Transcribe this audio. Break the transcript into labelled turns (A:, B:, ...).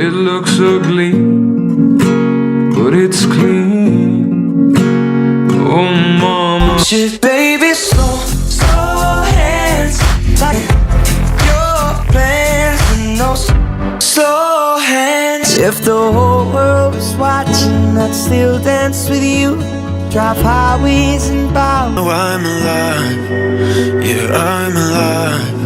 A: It looks ugly, but it's clean. Oh, mama.
B: Shit, baby, slow, slow hands. Like your plans and no slow hands. If the whole world was watching, I'd still dance with you. Drive highways and bowers.
C: Oh, I'm alive, yeah, I'm alive.